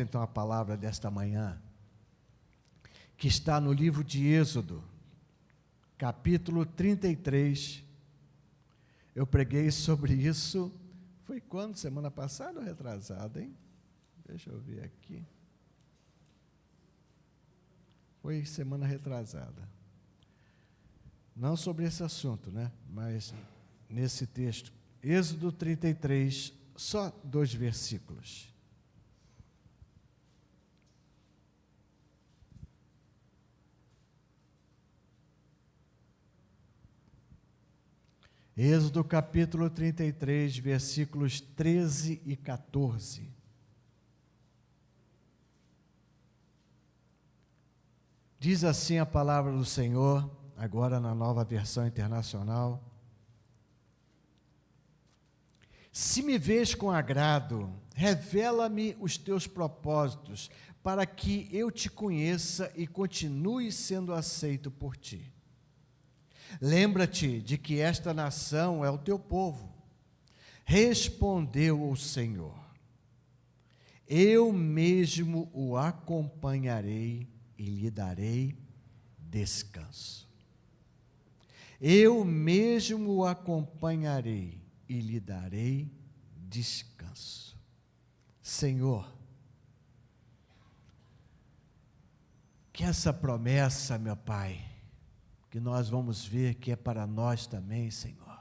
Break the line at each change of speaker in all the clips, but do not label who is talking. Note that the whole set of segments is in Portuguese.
Então a palavra desta manhã, que está no livro de Êxodo, capítulo 33. Eu preguei sobre isso, foi quando? Semana passada ou retrasada, hein? Deixa eu ver aqui. Foi semana retrasada. Não sobre esse assunto, né? Mas nesse texto, Êxodo 33, só 2 versículos. Êxodo capítulo 33, versículos 13 e 14. Diz assim a palavra do Senhor, agora na Nova Versão Internacional: Se me vês com agrado, revela-me os teus propósitos, para que eu te conheça e continue sendo aceito por ti. Lembra-te de que esta nação é o teu povo. Respondeu o Senhor: Eu mesmo o acompanharei e lhe darei descanso. Eu mesmo o acompanharei e lhe darei descanso. Senhor, que essa promessa, meu Pai, que nós vamos ver que é para nós também, Senhor,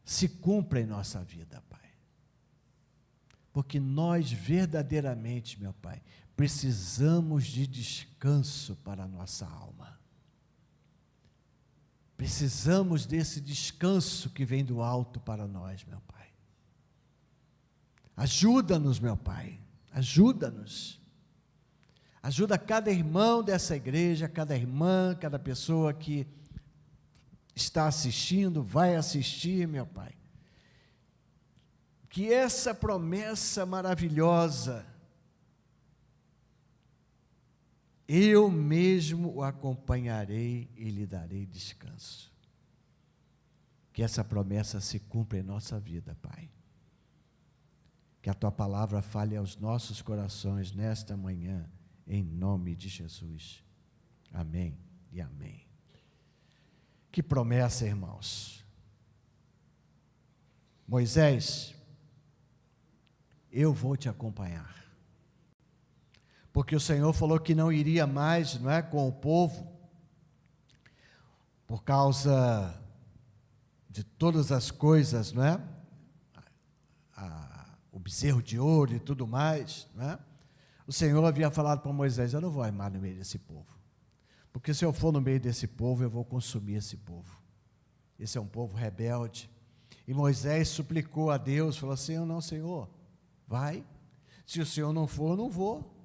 se cumpra em nossa vida, Pai. Porque nós verdadeiramente, meu Pai, precisamos de descanso para a nossa alma. Precisamos desse descanso que vem do alto para nós, meu Pai. Ajuda-nos, meu Pai, ajuda-nos. Ajuda cada irmão dessa igreja, cada irmã, cada pessoa que está assistindo, vai assistir, meu Pai. Que essa promessa maravilhosa, eu mesmo o acompanharei e lhe darei descanso. Que essa promessa se cumpra em nossa vida, Pai. Que a Tua palavra fale aos nossos corações nesta manhã, em nome de Jesus. Amém e amém. Que promessa, irmãos. Moisés, eu vou te acompanhar. Porque o Senhor falou que não iria mais, não é, com o povo, por causa de todas as coisas, não é? O bezerro de ouro e tudo mais, não é? O Senhor havia falado para Moisés: eu não vou mais no meio desse povo, porque se eu for no meio desse povo, eu vou consumir esse povo. Esse é um povo rebelde. E Moisés suplicou a Deus, falou assim: eu não, Senhor, vai, se o Senhor não for, eu não vou.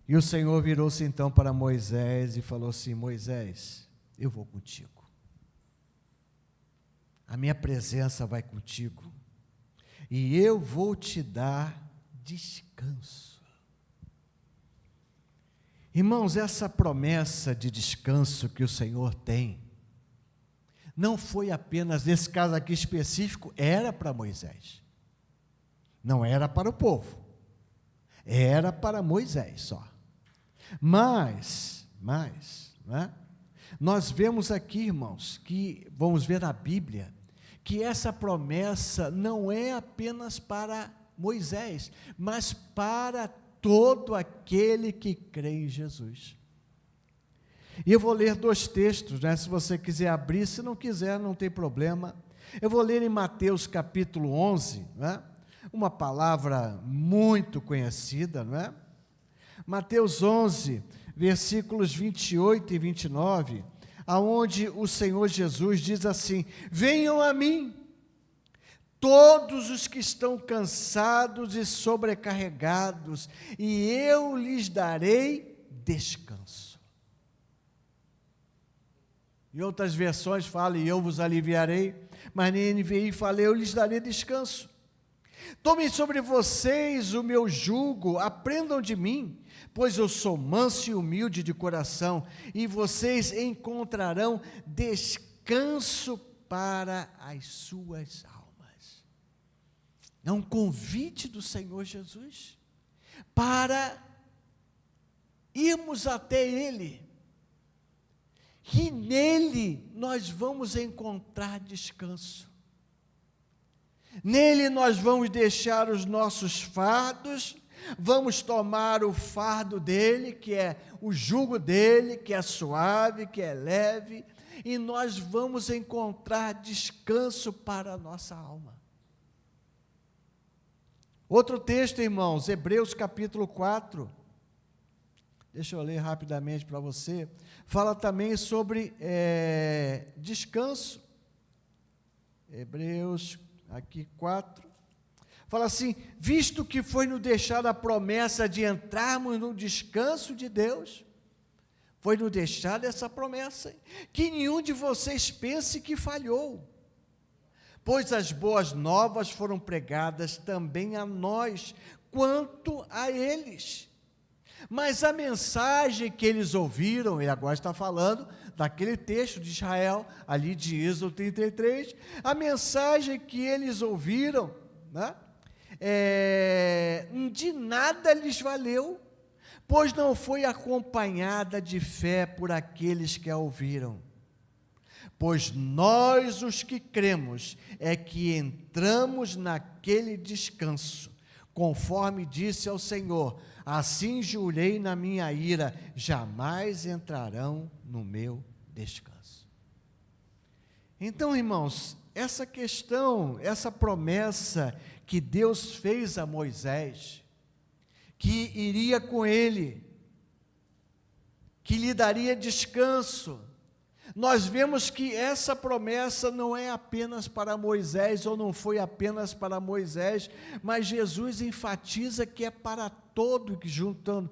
E o Senhor virou-se então para Moisés e falou assim: Moisés, eu vou contigo, a minha presença vai contigo, e eu vou te dar descanso. Irmãos, essa promessa de descanso que o Senhor tem, não foi apenas, nesse caso aqui específico, era para Moisés, não era para o povo, era para Moisés só. Mas, não é? Nós vemos aqui, irmãos, que vamos ver na Bíblia, que essa promessa não é apenas para Moisés, mas para todo aquele que crê em Jesus. E eu vou ler 2 textos, né? Se você quiser abrir, se não quiser, não tem problema. Eu vou ler em Mateus capítulo 11, né? Uma palavra muito conhecida, não é? Mateus 11, versículos 28 e 29, aonde o Senhor Jesus diz assim: venham a mim, todos os que estão cansados e sobrecarregados, e eu lhes darei descanso. Em outras versões fala: e eu vos aliviarei, mas na NVI fala: eu lhes darei descanso. Tomem sobre vocês o meu jugo, aprendam de mim, pois eu sou manso e humilde de coração, e vocês encontrarão descanso para as suas almas. É um convite do Senhor Jesus para irmos até Ele, que nele nós vamos encontrar descanso. Nele nós vamos deixar os nossos fardos, vamos tomar o fardo dele, que é o jugo dele, que é suave, que é leve, e nós vamos encontrar descanso para a nossa alma. Outro texto, irmãos, Hebreus capítulo 4, deixa eu ler rapidamente para você, fala também sobre descanso. Hebreus aqui 4, fala assim: visto que foi nos deixada a promessa de entrarmos no descanso de Deus, foi nos deixada essa promessa, que nenhum de vocês pense que falhou, pois as boas novas foram pregadas também a nós, quanto a eles. Mas a mensagem que eles ouviram, ele agora está falando daquele texto de Israel, ali de Êxodo 33, a mensagem que eles ouviram, né, de nada lhes valeu, pois não foi acompanhada de fé por aqueles que a ouviram. Pois nós, os que cremos, é que entramos naquele descanso, conforme disse ao Senhor: assim jurei na minha ira, jamais entrarão no meu descanso. Então, irmãos, essa questão, essa promessa que Deus fez a Moisés, que iria com ele, que lhe daria descanso, nós vemos que essa promessa não é apenas para Moisés, ou não foi apenas para Moisés, mas Jesus enfatiza que é para todo, que juntando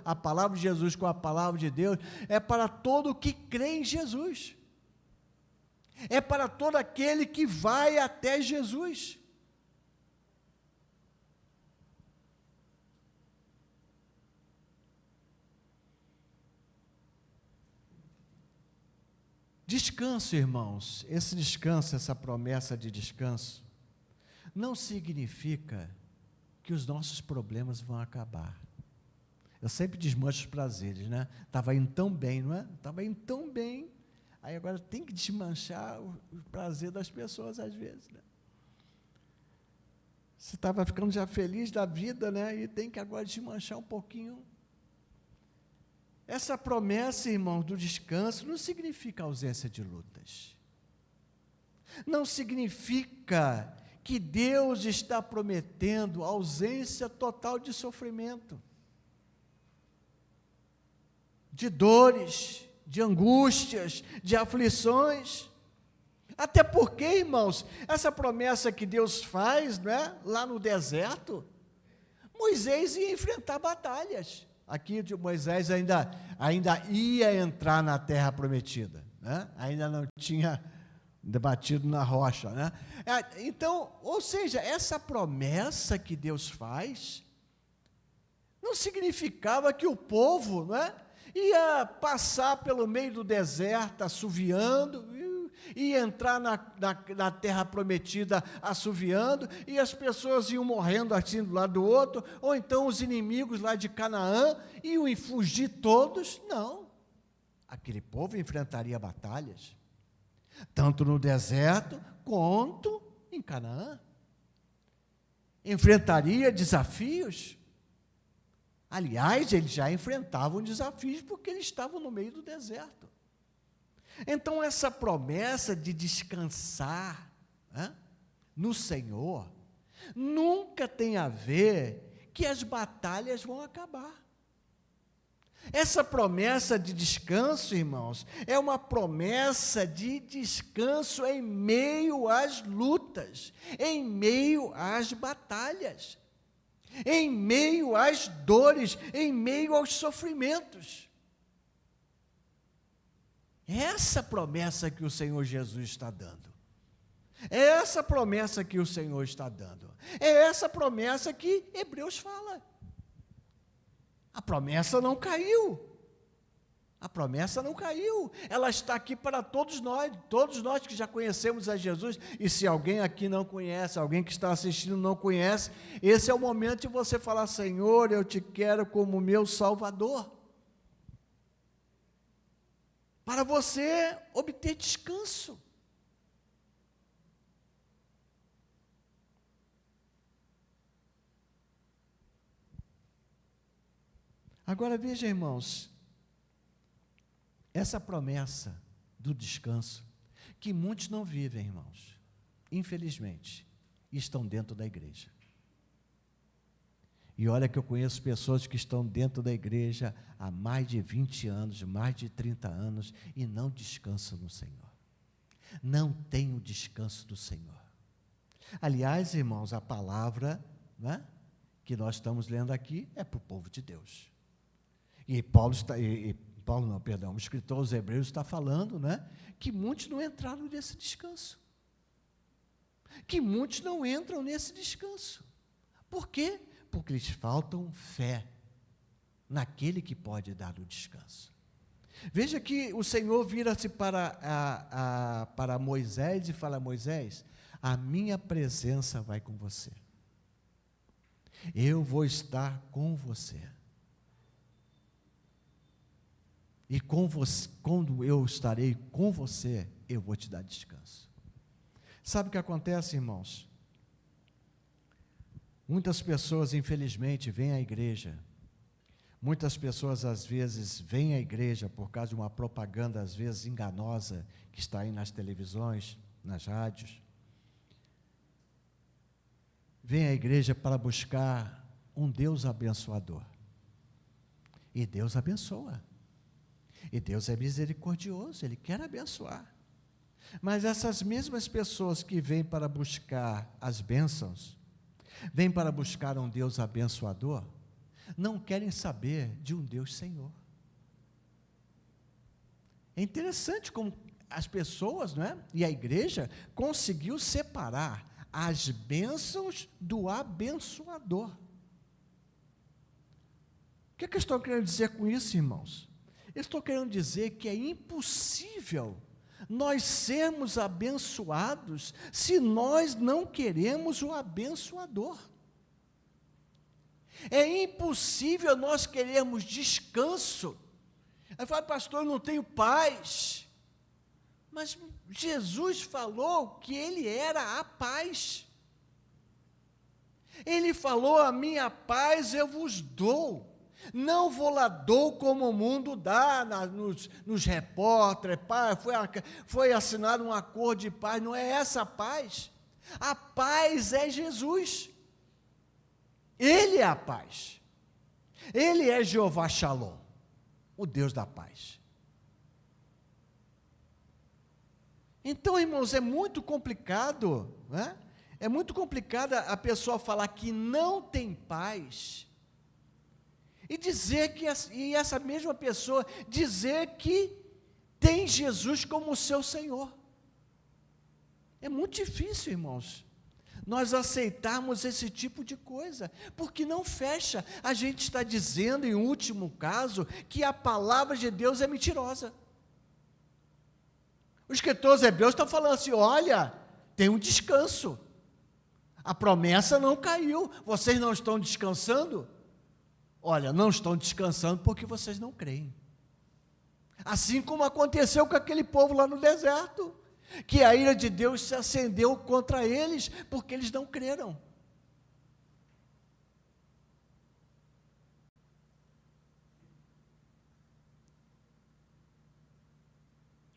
a palavra de Jesus com a palavra de Deus, é para todo que crê em Jesus, é para todo aquele que vai até Jesus. Descanso, irmãos, esse descanso, essa promessa de descanso, não significa que os nossos problemas vão acabar. Eu sempre desmancho os prazeres, né? Estava indo tão bem, não é? Estava indo tão bem, aí agora tem que desmanchar o prazer das pessoas às vezes, né? Você estava ficando já feliz da vida, né? E tem que agora desmanchar um pouquinho. Essa promessa, irmãos, do descanso não significa ausência de lutas. Não significa que Deus está prometendo ausência total de sofrimento, de dores, de angústias, de aflições. Até porque, irmãos, essa promessa que Deus faz, né, lá no deserto, Moisés ia enfrentar batalhas. Aqui Moisés ainda ia entrar na terra prometida, né? Ainda não tinha batido na rocha, né? Então, ou seja, essa promessa que Deus faz, não significava que o povo, né, ia passar pelo meio do deserto assoviando, ia entrar na terra prometida assoviando, e as pessoas iam morrendo assim do lado do outro, ou então os inimigos lá de Canaã iam fugir todos. Não, aquele povo enfrentaria batalhas, tanto no deserto quanto em Canaã, enfrentaria desafios. Aliás, eles já enfrentavam desafios porque eles estavam no meio do deserto. Então, essa promessa de descansar, né, no Senhor, nunca tem a ver que as batalhas vão acabar. Essa promessa de descanso, irmãos, é uma promessa de descanso em meio às lutas, em meio às batalhas, em meio às dores, em meio aos sofrimentos. É essa promessa que o Senhor Jesus está dando. É essa promessa que o Senhor está dando. É essa promessa que Hebreus fala. A promessa não caiu. A promessa não caiu, ela está aqui para todos nós que já conhecemos a Jesus, e se alguém aqui não conhece, alguém que está assistindo não conhece, esse é o momento de você falar: Senhor, eu te quero como meu Salvador, para você obter descanso. Agora veja, irmãos, essa promessa do descanso, que muitos não vivem, irmãos, infelizmente, estão dentro da igreja. E olha que eu conheço pessoas que estão dentro da igreja há mais de 20 anos, mais de 30 anos, e não descansam no Senhor. Não tem o descanso do Senhor. Aliás, irmãos, a palavra, né, que nós estamos lendo aqui é para o povo de Deus. E o escritor aos Hebreus está falando, né, que muitos não entraram nesse descanso. Que muitos não entram nesse descanso. Por quê? Porque eles faltam fé naquele que pode dar o descanso. Veja que o Senhor vira-se para Moisés e fala: Moisés, a minha presença vai com você. Eu vou estar com você. E com você, quando eu estarei com você, eu vou te dar descanso. Sabe o que acontece, irmãos? Muitas pessoas, infelizmente, vêm à igreja. Muitas pessoas, às vezes, vêm à igreja por causa de uma propaganda, às vezes, enganosa, que está aí nas televisões, nas rádios. Vêm à igreja para buscar um Deus abençoador. E Deus abençoa. E Deus é misericordioso, Ele quer abençoar. Mas essas mesmas pessoas que vêm para buscar as bênçãos, vêm para buscar um Deus abençoador, não querem saber de um Deus Senhor. É interessante como as pessoas, não é? E a igreja conseguiu separar as bênçãos do abençoador. O que é que eu estou querendo dizer com isso, irmãos? Eu estou querendo dizer que é impossível nós sermos abençoados se nós não queremos o abençoador. É impossível nós querermos descanso. Aí fala: pastor, eu não tenho paz. Mas Jesus falou que Ele era a paz. Ele falou: a minha paz eu vos dou. Não vou lá dou como o mundo dá nos repórteres, foi assinado um acordo de paz. Não é essa a paz. A paz é Jesus. Ele é a paz. Ele é Jeová Shalom, o Deus da paz. Então, irmãos, é muito complicado, né? É muito complicado a pessoa falar que não tem paz e dizer e essa mesma pessoa dizer que tem Jesus como seu Senhor. É muito difícil, irmãos, nós aceitarmos esse tipo de coisa, porque não fecha. A gente está dizendo, em último caso, que a palavra de Deus é mentirosa. Os escritores hebreus estão falando assim: olha, tem um descanso, a promessa não caiu, vocês não estão descansando? Olha, não estão descansando porque vocês não creem. Assim como aconteceu com aquele povo lá no deserto, que a ira de Deus se acendeu contra eles, porque eles não creram.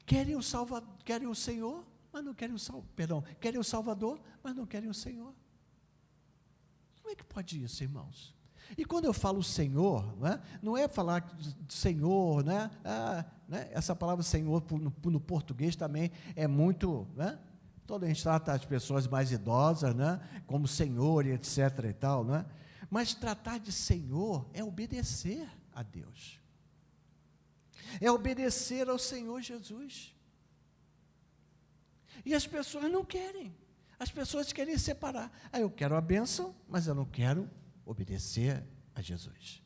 Querem o Senhor, mas não querem querem o Salvador, mas não querem o Senhor. Como é que pode isso, irmãos? E quando eu falo Senhor, não é falar de Senhor, né? Essa palavra Senhor no português também é muito, né? Toda a gente trata as pessoas mais idosas, né? Como Senhor e etc. e tal, né? Mas tratar de Senhor é obedecer a Deus, é obedecer ao Senhor Jesus. E as pessoas não querem, as pessoas querem separar. Eu quero a bênção, mas eu não quero obedecer a Jesus.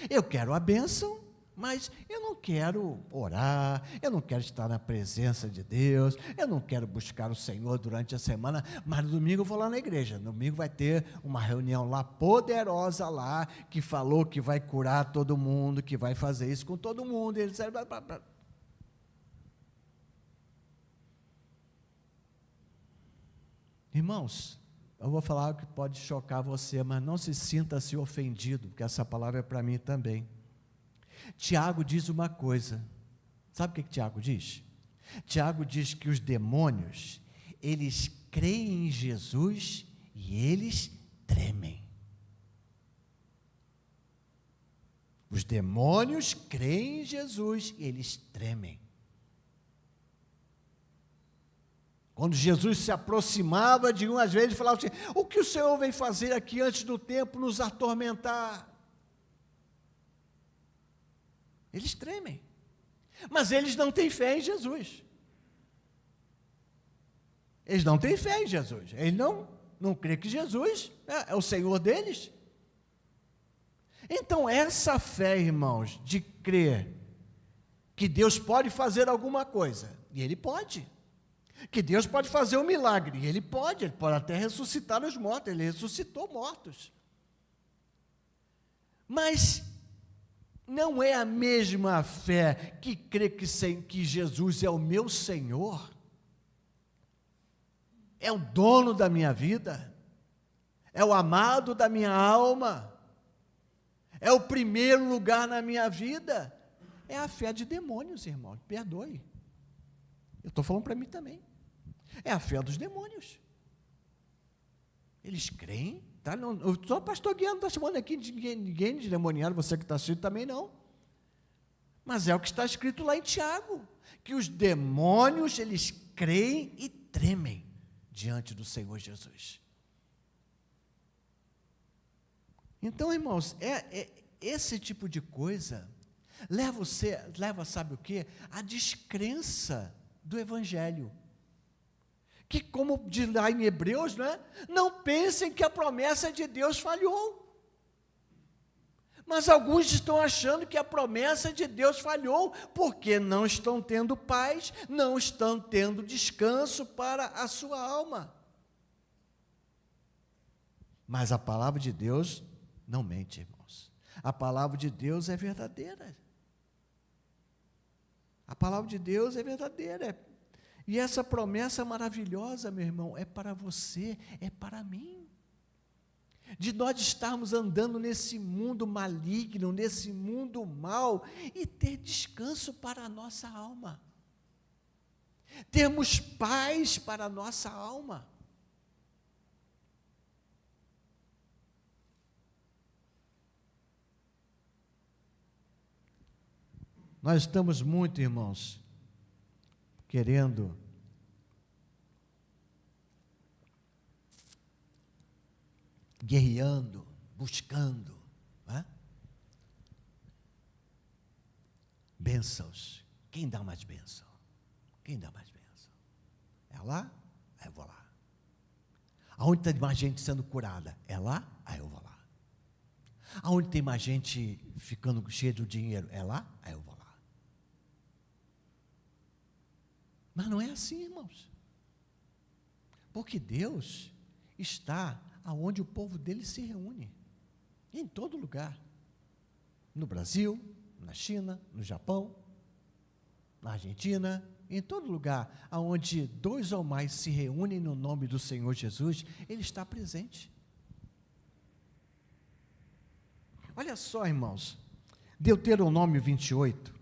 Eu quero a bênção, mas eu não quero orar, eu não quero estar na presença de Deus, eu não quero buscar o Senhor durante a semana, mas no domingo eu vou lá na igreja. No domingo vai ter uma reunião lá, poderosa lá, que falou que vai curar todo mundo, que vai fazer isso com todo mundo. Ele disse, irmãos, eu vou falar algo que pode chocar você, mas não se sinta-se ofendido, porque essa palavra é para mim também. Tiago diz uma coisa, sabe o que Tiago diz? Tiago diz que os demônios, eles creem em Jesus e eles tremem. Os demônios creem em Jesus e eles tremem. Quando Jesus se aproximava de um, às vezes falava assim, o que o Senhor vem fazer aqui antes do tempo, nos atormentar? Eles tremem, mas eles não têm fé em Jesus. Eles não têm fé em Jesus, eles não creem que Jesus é o Senhor deles. Então essa fé, irmãos, de crer que Deus pode fazer alguma coisa, e Ele pode, que Deus pode fazer um milagre, e Ele pode até ressuscitar os mortos, Ele ressuscitou mortos, mas não é a mesma fé que crê que Jesus é o meu Senhor, é o dono da minha vida, é o amado da minha alma, é o primeiro lugar na minha vida. É a fé de demônios, irmão, perdoe, eu estou falando para mim também, é a fé dos demônios. Eles creem, tá? Não, o pastor Guiano não está chamando aqui ninguém de demoniado, você que está assistindo também não, mas é o que está escrito lá em Tiago, que os demônios, eles creem e tremem diante do Senhor Jesus. Então, irmãos, esse tipo de coisa leva, sabe o quê? A descrença do Evangelho. Que, como diz lá em Hebreus, não pensem que a promessa de Deus falhou. Mas alguns estão achando que a promessa de Deus falhou, porque não estão tendo paz, não estão tendo descanso para a sua alma. Mas a palavra de Deus não mente, irmãos. A palavra de Deus é verdadeira. A palavra de Deus é verdadeira. E essa promessa maravilhosa, meu irmão, é para você, é para mim. De nós estarmos andando nesse mundo maligno, nesse mundo mau, e ter descanso para a nossa alma. Termos paz para a nossa alma. Nós estamos muito, irmãos, querendo guerreando, buscando bênçãos. Quem dá mais bênção? Quem dá mais bênção? É lá? Aí eu vou lá. Aonde tem mais gente sendo curada? É lá? Aí eu vou lá. Aonde tem mais gente ficando cheia de dinheiro? É lá? Aí eu vou lá. Mas não é assim, irmãos. Porque Deus está aonde o povo dele se reúne, em todo lugar, no Brasil, na China, no Japão, na Argentina, em todo lugar, aonde dois ou mais se reúnem no nome do Senhor Jesus, Ele está presente. Olha só, irmãos, Deuteronômio 28,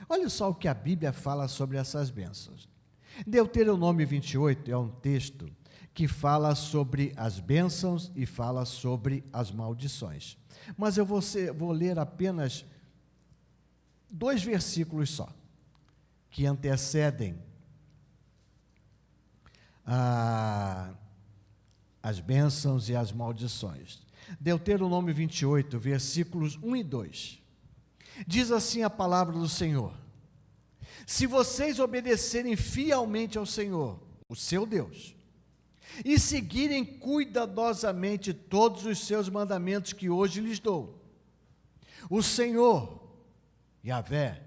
olha só o que a Bíblia fala sobre essas bênçãos. Deuteronômio 28 é um texto que fala sobre as bênçãos e fala sobre as maldições. Mas eu vou ler apenas 2 versículos só, que antecedem as bênçãos e as maldições. Deuteronômio 28, versículos 1 e 2. Diz assim a palavra do Senhor: se vocês obedecerem fielmente ao Senhor, o seu Deus, e seguirem cuidadosamente todos os seus mandamentos que hoje lhes dou, O Senhor, Yahvé,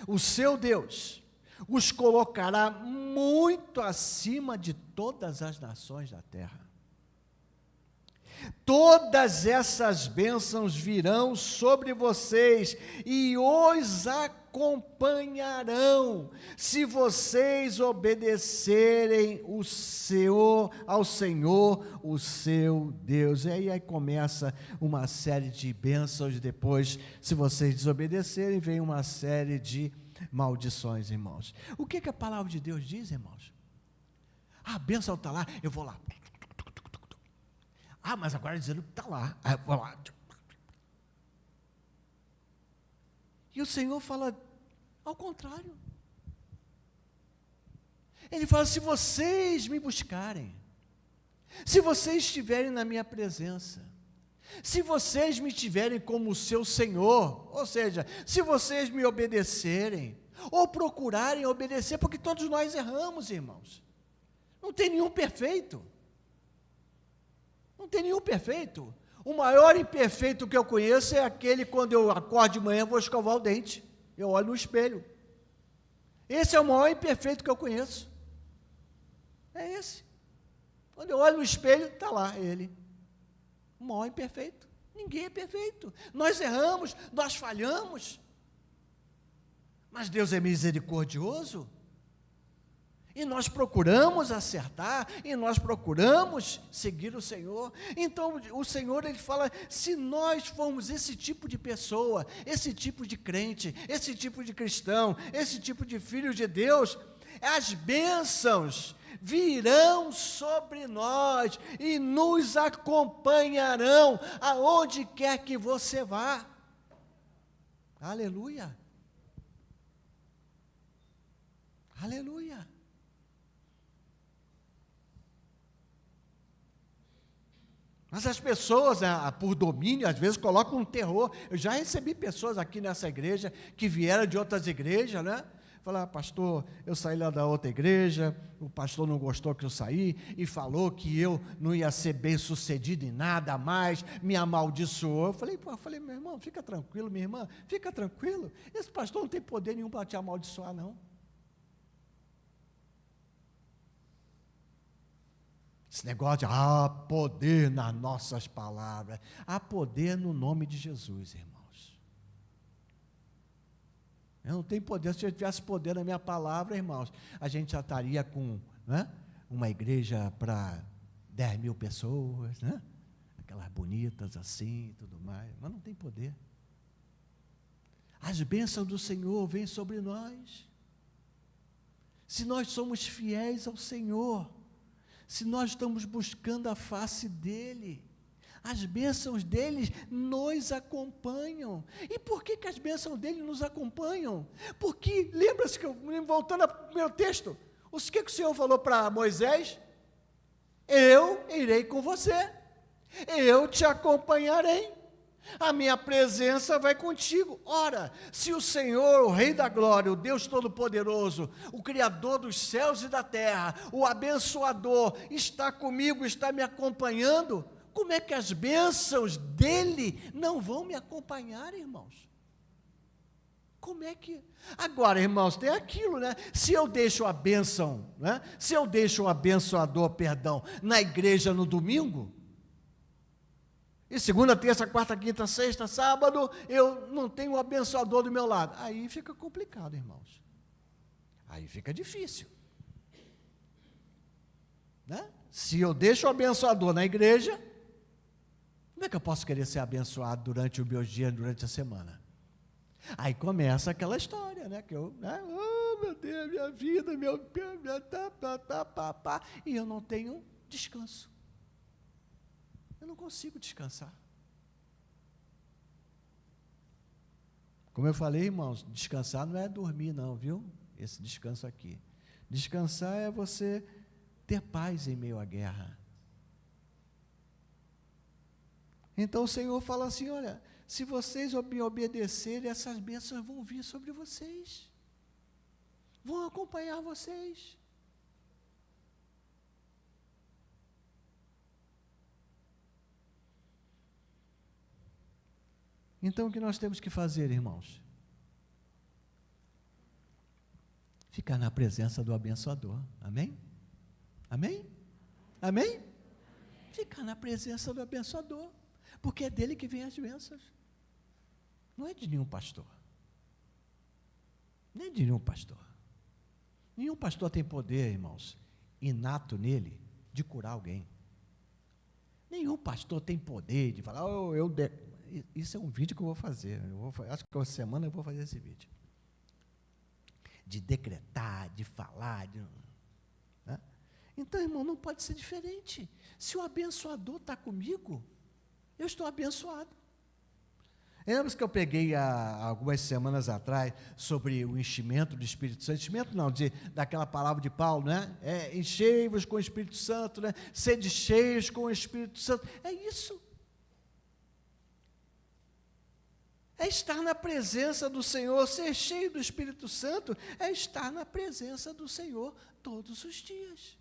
o seu Deus, os colocará muito acima de todas as nações da terra. Todas essas bênçãos virão sobre vocês e os acompanharão, se vocês obedecerem ao Senhor, o seu Deus. E aí começa uma série de bênçãos, depois, se vocês desobedecerem, vem uma série de maldições, irmãos. O que a palavra de Deus diz, irmãos? A bênção está lá, eu vou lá. Ah, mas agora dizendo que está lá. Ah, vou lá. E o Senhor fala ao contrário. Ele fala: se vocês me buscarem, se vocês estiverem na minha presença, se vocês me tiverem como seu Senhor, ou seja, se vocês me obedecerem, ou procurarem obedecer, porque todos nós erramos, irmãos. Não tem nenhum perfeito. Não tem nenhum perfeito. O maior imperfeito que eu conheço é aquele quando eu acordo de manhã, vou escovar o dente. Eu olho no espelho. Esse é o maior imperfeito que eu conheço. É esse. Quando eu olho no espelho, está lá ele. O maior imperfeito. Ninguém é perfeito. Nós erramos, nós falhamos. Mas Deus é misericordioso. E nós procuramos acertar, e nós procuramos seguir o Senhor. Então, o Senhor, Ele fala, se nós formos esse tipo de pessoa, esse tipo de crente, esse tipo de cristão, esse tipo de filho de Deus, as bênçãos virão sobre nós e nos acompanharão aonde quer que você vá. Aleluia. Aleluia. Mas as pessoas, por domínio, às vezes colocam um terror. Eu já recebi pessoas aqui nessa igreja, que vieram de outras igrejas, né? Falaram: pastor, eu saí lá da outra igreja, o pastor não gostou que eu saí, e falou que eu não ia ser bem sucedido em nada mais, me amaldiçoou. Eu falei, meu irmão, fica tranquilo, minha irmã, fica tranquilo. Esse pastor não tem poder nenhum para te amaldiçoar, não. Esse negócio de, poder nas nossas palavras. Há poder no nome de Jesus, irmãos. Eu não tenho poder. Se eu tivesse poder na minha palavra, irmãos, a gente já estaria com, né, uma igreja para 10 mil pessoas, né? Aquelas bonitas assim e tudo mais. Mas não tem poder. As bênçãos do Senhor vêm sobre nós. Se nós somos fiéis ao Senhor, se nós estamos buscando a face dEle, as bênçãos dEle nos acompanham. E por que as bênçãos dEle nos acompanham? Porque, lembra-se que, voltando ao meu texto, o que o Senhor falou para Moisés? Eu irei com você, eu te acompanharei. A minha presença vai contigo. Ora, se o Senhor, o Rei da Glória, o Deus Todo-Poderoso, o Criador dos céus e da terra, o abençoador, está comigo, está me acompanhando, como é que as bênçãos dEle não vão me acompanhar, irmãos? Como é que... Agora, irmãos, tem aquilo, né? Se eu deixo a bênção, né? Se eu deixo o abençoador, na igreja no domingo, e segunda, terça, quarta, quinta, sexta, sábado, eu não tenho o abençoador do meu lado. Aí fica complicado, irmãos. Aí fica difícil. Né? Se eu deixo o abençoador na igreja, como é que eu posso querer ser abençoado durante os meus dias, durante a semana? Aí começa aquela história, né? Que eu, né? Oh, meu Deus, minha vida, e eu não tenho descanso. Eu não consigo descansar. Como eu falei, irmãos, descansar não é dormir não, viu? Esse descanso aqui. Descansar é você ter paz em meio à guerra. Então o Senhor fala assim, olha, se vocês me obedecerem, essas bênçãos vão vir sobre vocês. Vão acompanhar vocês. Então, o que nós temos que fazer, irmãos? Ficar na presença do abençoador. Amém? Amém? Amém? Ficar na presença do abençoador, porque é dele que vem as bênçãos. Não é de nenhum pastor. Nem de nenhum pastor. Nenhum pastor tem poder, irmãos, inato nele, de curar alguém. Nenhum pastor tem poder de falar, isso é um vídeo que eu vou fazer. Acho que essa semana eu vou fazer esse vídeo. De decretar, de falar, né? Então, irmão, não pode ser diferente. Se o abençoador está comigo, eu estou abençoado. Lembra que eu peguei há algumas semanas atrás sobre o enchimento do Espírito Santo? Enchimento não, daquela palavra de Paulo, né? Enchei-vos com o Espírito Santo, né? Sede cheios com o Espírito Santo. É isso. É estar na presença do Senhor. Ser cheio do Espírito Santo é estar na presença do Senhor todos os dias.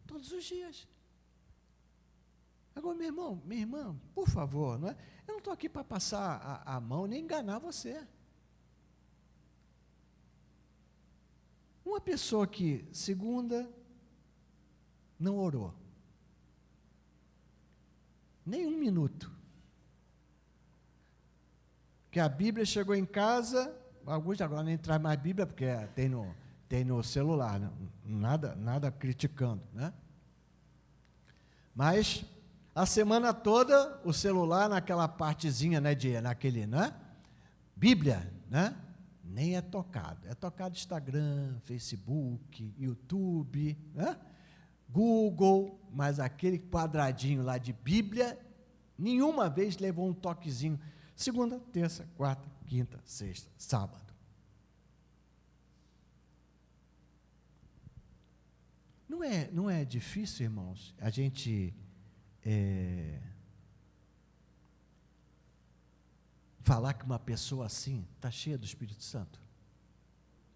Todos os dias. Agora, meu irmão, minha irmã, por favor, não é? Eu não estou aqui para passar a mão nem enganar você. Uma pessoa que, segunda, não orou, nem um minuto, que a Bíblia chegou em casa, alguns agora nem trazem mais Bíblia, porque tem no celular, né? Nada criticando, né? Mas a semana toda, o celular naquela partezinha, né, naquele, né, Bíblia, né, nem é tocado. É tocado Instagram, Facebook, YouTube, né, Google, mas aquele quadradinho lá de Bíblia, nenhuma vez levou um toquezinho. Segunda, terça, quarta, quinta, sexta, sábado. Não é difícil, irmãos, a gente falar que uma pessoa assim está cheia do Espírito Santo?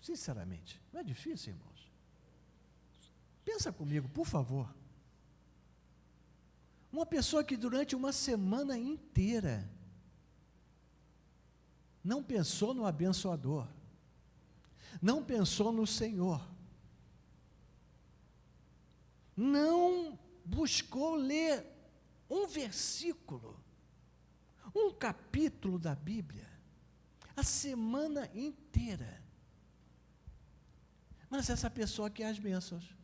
Sinceramente, não é difícil, irmãos? Pensa comigo, por favor. Uma pessoa que durante uma semana inteira não pensou no abençoador, não pensou no Senhor, não buscou ler um versículo, um capítulo da Bíblia, a semana inteira. Mas essa pessoa quer as bênçãos.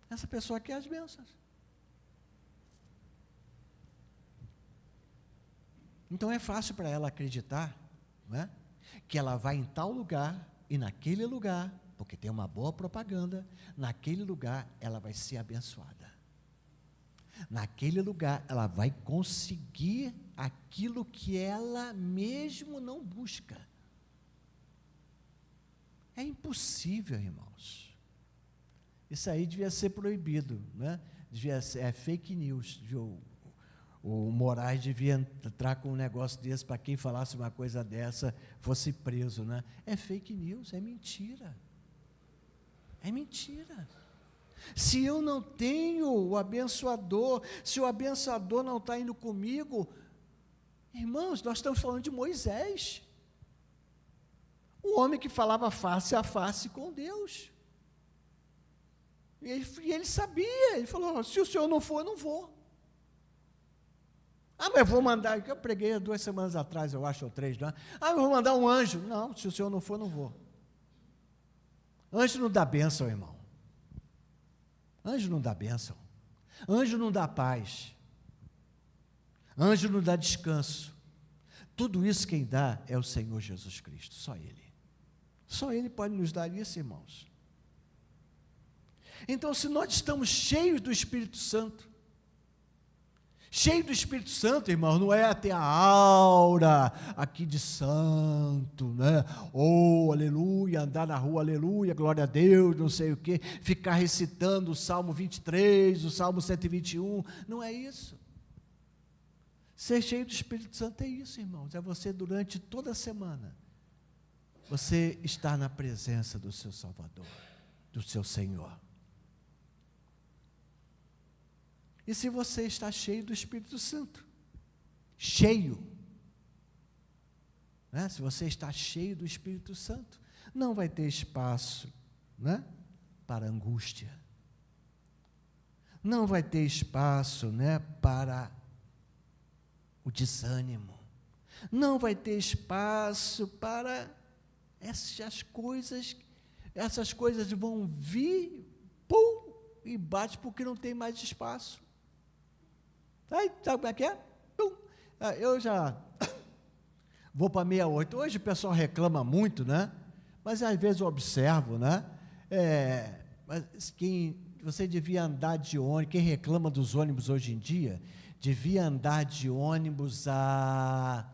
Essa pessoa quer as bênçãos. Então é fácil para ela acreditar, não é? Que ela vai em tal lugar e naquele lugar, porque tem uma boa propaganda, naquele lugar ela vai ser abençoada. Naquele lugar ela vai conseguir aquilo que ela mesmo não busca. É impossível, irmãos. Isso aí devia ser proibido, né? Devia ser, fake news. O Moraes devia entrar com um negócio desse, para quem falasse uma coisa dessa, fosse preso, né? É fake news, é mentira. É mentira. Se eu não tenho o abençoador, se o abençoador não está indo comigo, irmãos, nós estamos falando de Moisés, o homem que falava face a face com Deus, e ele sabia, ele falou, se o senhor não for, eu não vou. Mas eu vou mandar, eu preguei 2 semanas atrás, eu acho, ou 3, não é? Eu vou mandar um anjo. Não, se o senhor não for, eu não vou. Anjo não dá bênção, irmão. Anjo não dá bênção. Anjo não dá paz. Anjo não dá descanso. Tudo isso quem dá é o Senhor Jesus Cristo, só Ele. Só Ele pode nos dar isso, irmãos. Então, se nós estamos cheios do Espírito Santo, cheio do Espírito Santo, irmão, não é ter a aura aqui de santo, né? Oh, aleluia, andar na rua, aleluia, glória a Deus, não sei o quê, ficar recitando o Salmo 23, o Salmo 121, não é isso. Ser cheio do Espírito Santo é isso, irmãos, é você durante toda a semana, você estar na presença do seu Salvador, do seu Senhor. E se você está cheio do Espírito Santo, cheio, né? Se você está cheio do Espírito Santo, não vai ter espaço, né, para angústia, não vai ter espaço, né, para o desânimo, não vai ter espaço para essas coisas vão vir, pum, e bate porque não tem mais espaço. Sabe como é que é? Pum. Eu já vou para 68, hoje o pessoal reclama muito, né? Mas às vezes eu observo, né? Mas você devia andar de ônibus, quem reclama dos ônibus hoje em dia, devia andar de ônibus a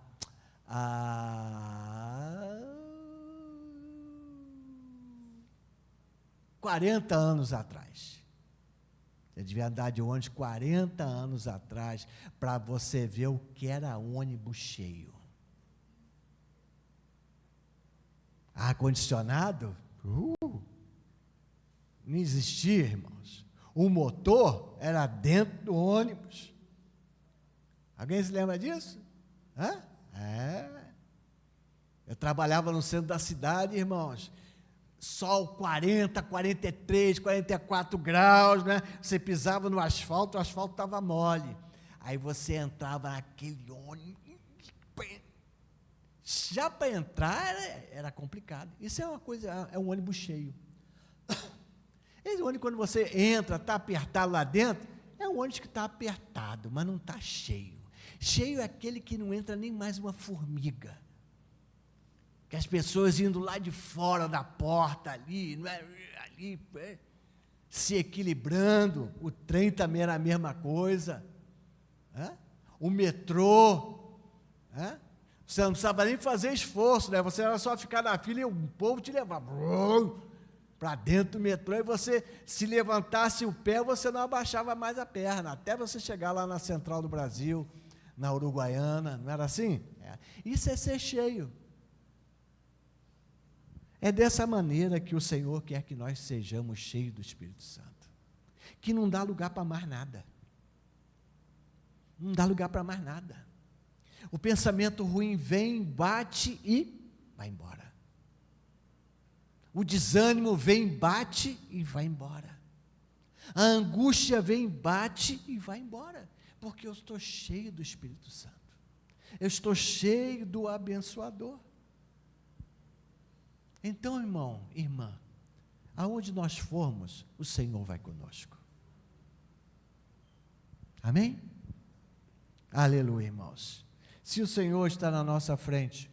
40 anos atrás. Você devia andar de ônibus 40 anos atrás, para você ver o que era ônibus cheio. Ar-condicionado? Não existia, irmãos. O motor era dentro do ônibus. Alguém se lembra disso? Eu trabalhava no centro da cidade, irmãos. Sol 40, 43, 44 graus, né? Você pisava no asfalto, o asfalto estava mole. Aí você entrava naquele ônibus. Já para entrar era complicado. Isso é uma coisa, é um ônibus cheio. Esse ônibus, quando você entra, está apertado lá dentro, é um ônibus que está apertado, mas não está cheio. Cheio é aquele que não entra nem mais uma formiga. Que as pessoas indo lá de fora da porta ali, se equilibrando, o trem também era a mesma coisa. O metrô, você não precisava nem fazer esforço, né? Você era só ficar na fila e o povo te levava para dentro do metrô, e você, se levantasse o pé, você não abaixava mais a perna, até você chegar lá na Central do Brasil, na Uruguaiana, não era assim? Isso é ser cheio. É dessa maneira que o Senhor quer que nós sejamos cheios do Espírito Santo, que não dá lugar para mais nada, não dá lugar para mais nada. O pensamento ruim vem, bate e vai embora. O desânimo vem, bate e vai embora. A angústia vem, bate e vai embora, porque eu estou cheio do Espírito Santo, eu estou cheio do abençoador. Então, irmão, irmã, aonde nós formos, o Senhor vai conosco. Amém? Aleluia, irmãos. Se o Senhor está na nossa frente,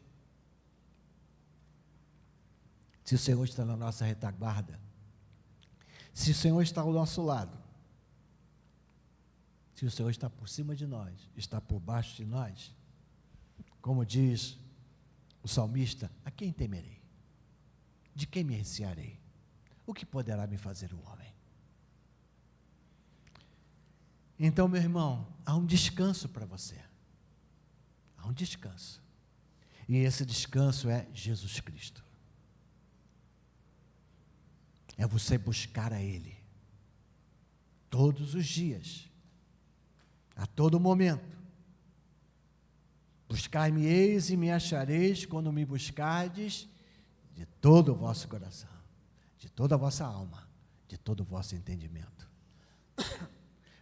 se o Senhor está na nossa retaguarda, se o Senhor está ao nosso lado, se o Senhor está por cima de nós, está por baixo de nós, como diz o salmista, a quem temerei? De quem me recearei? O que poderá me fazer o homem? Então, meu irmão, há um descanso para você. Há um descanso. E esse descanso é Jesus Cristo. É você buscar a Ele. Todos os dias. A todo momento. Buscar-me-eis e me achareis quando me buscardes de todo o vosso coração, de toda a vossa alma, de todo o vosso entendimento.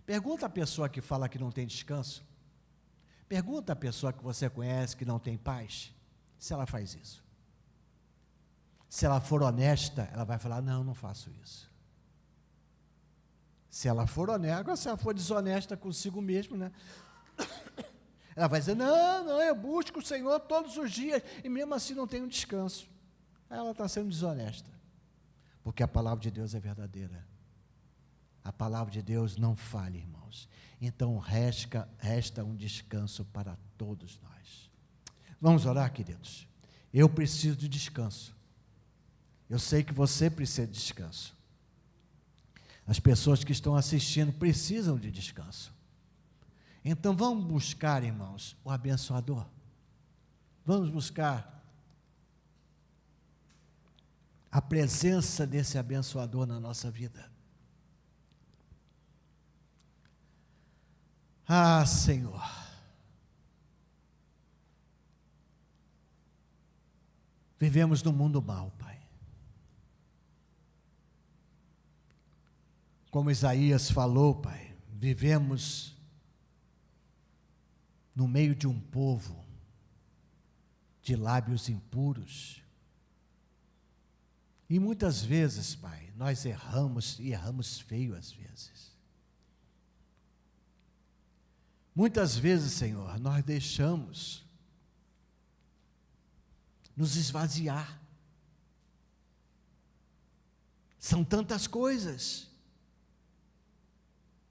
Pergunta a pessoa que fala que não tem descanso, pergunta a pessoa que você conhece que não tem paz, se ela faz isso. Se ela for honesta, ela vai falar, não faço isso. Se ela for honesta, agora se ela for desonesta consigo mesmo, né? Ela vai dizer, não, eu busco o Senhor todos os dias, e mesmo assim não tenho descanso. Ela está sendo desonesta, porque a palavra de Deus é verdadeira. A palavra de Deus não falha, irmãos. Então resta um descanso para todos nós. Vamos orar, queridos. Eu preciso de descanso. Eu sei que você precisa de descanso. As pessoas que estão assistindo precisam de descanso. Então vamos buscar, irmãos, o abençoador. Vamos buscar a presença desse abençoador na nossa vida. Ah, Senhor, vivemos num mundo mau, Pai. Como Isaías falou, Pai, vivemos no meio de um povo de lábios impuros. E muitas vezes, Pai, nós erramos e erramos feio às vezes. Muitas vezes, Senhor, nós deixamos nos esvaziar. São tantas coisas.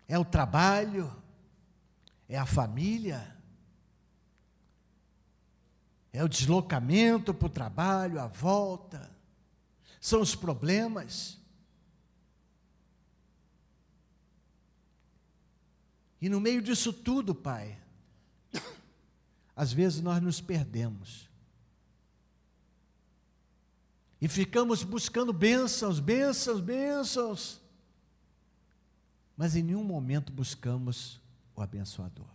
É o trabalho, é a família, é o deslocamento para o trabalho, a volta, são os problemas. E no meio disso tudo, Pai, às vezes nós nos perdemos. E ficamos buscando bênçãos, bênçãos, bênçãos. Mas em nenhum momento buscamos o abençoador.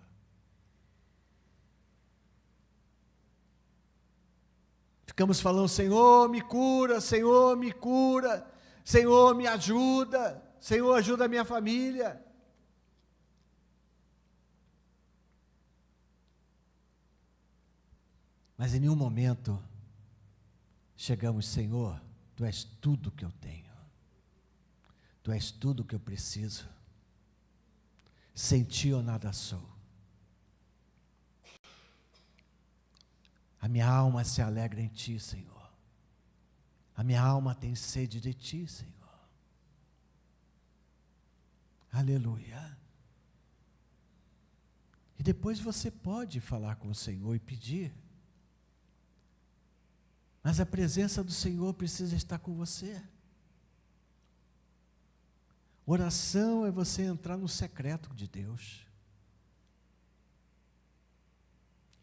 Ficamos falando, Senhor, me cura, Senhor, me cura, Senhor, me ajuda, Senhor, ajuda a minha família. Mas em nenhum momento chegamos, Senhor, Tu és tudo que eu tenho, Tu és tudo que eu preciso, sem Ti eu nada sou. A minha alma se alegra em Ti, Senhor, a minha alma tem sede de Ti, Senhor. Aleluia. E depois você pode falar com o Senhor e pedir. Mas a presença do Senhor precisa estar com você. Oração é você entrar no secreto de Deus.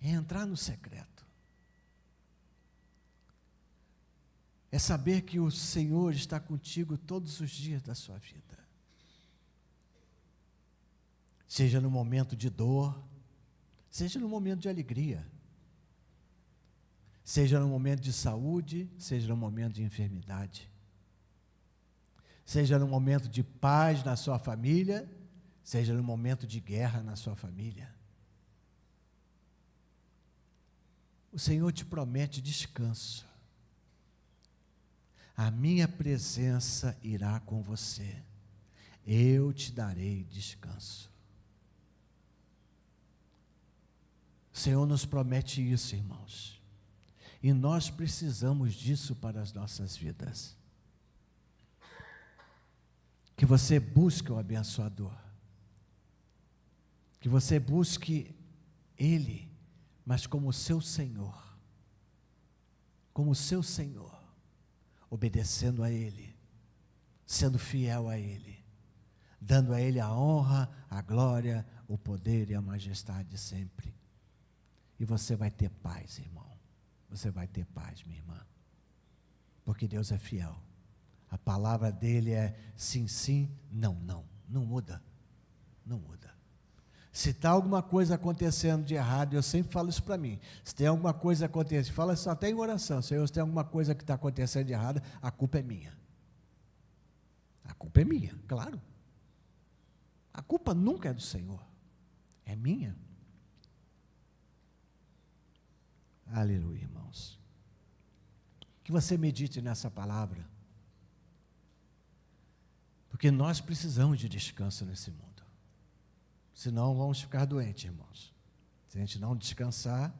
É entrar no secreto. É saber que o Senhor está contigo todos os dias da sua vida. Seja no momento de dor, seja no momento de alegria. Seja no momento de saúde, seja no momento de enfermidade. Seja no momento de paz na sua família, seja no momento de guerra na sua família. O Senhor te promete descanso. A minha presença irá com você. Eu te darei descanso. O Senhor nos promete isso, irmãos. E nós precisamos disso para as nossas vidas. Que você busque o abençoador. Que você busque Ele, mas como seu Senhor. Como seu Senhor. Obedecendo a Ele. Sendo fiel a Ele. Dando a Ele a honra, a glória, o poder e a majestade sempre. E você vai ter paz, irmão. Você vai ter paz, minha irmã, porque Deus é fiel. A palavra dele é sim, sim, não, não. Não muda, não muda. Se está alguma coisa acontecendo de errado, eu sempre falo isso para mim. Se tem alguma coisa acontecendo, fala só até em oração, Senhor, se tem alguma coisa que está acontecendo de errado, a culpa é minha. A culpa é minha, claro. A culpa nunca é do Senhor, é minha. Aleluia, irmãos. Que você medite nessa palavra. Porque nós precisamos de descanso nesse mundo. Senão vamos ficar doentes, irmãos. Se a gente não descansar,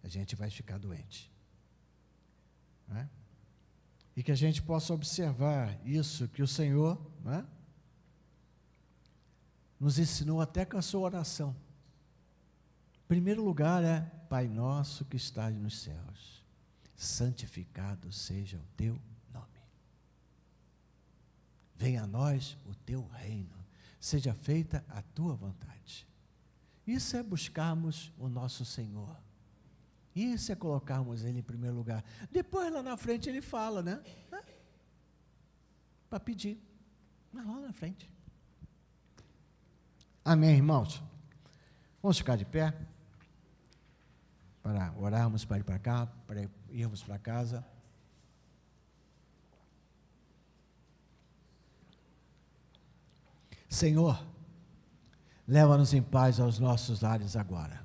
a gente vai ficar doente. Não é? E que a gente possa observar isso que o Senhor, não é, nos ensinou até com a sua oração. Em primeiro lugar é: Pai nosso que estás nos céus, santificado seja o teu nome. Venha a nós o teu reino, seja feita a tua vontade. Isso é buscarmos o nosso Senhor. Isso é colocarmos Ele em primeiro lugar. Depois lá na frente Ele fala, né? Para pedir. Mas lá na frente. Amém, irmãos? Vamos ficar de pé para orarmos, para ir para cá, para irmos para casa. Senhor, leva-nos em paz aos nossos lares agora.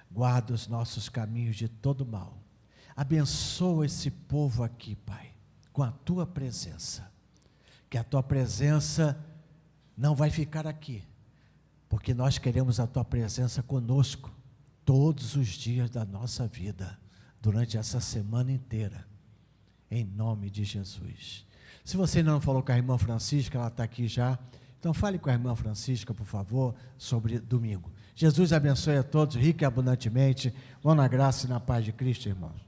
Guarda os nossos caminhos de todo mal. Abençoa esse povo aqui, Pai, com a Tua presença. Que a Tua presença não vai ficar aqui, porque nós queremos a Tua presença conosco, todos os dias da nossa vida, durante essa semana inteira, em nome de Jesus. Se você ainda não falou com a irmã Francisca, ela está aqui já, então fale com a irmã Francisca, por favor, sobre domingo. Jesus abençoe a todos, rica e abundantemente. Vão na graça e na paz de Cristo, irmãos.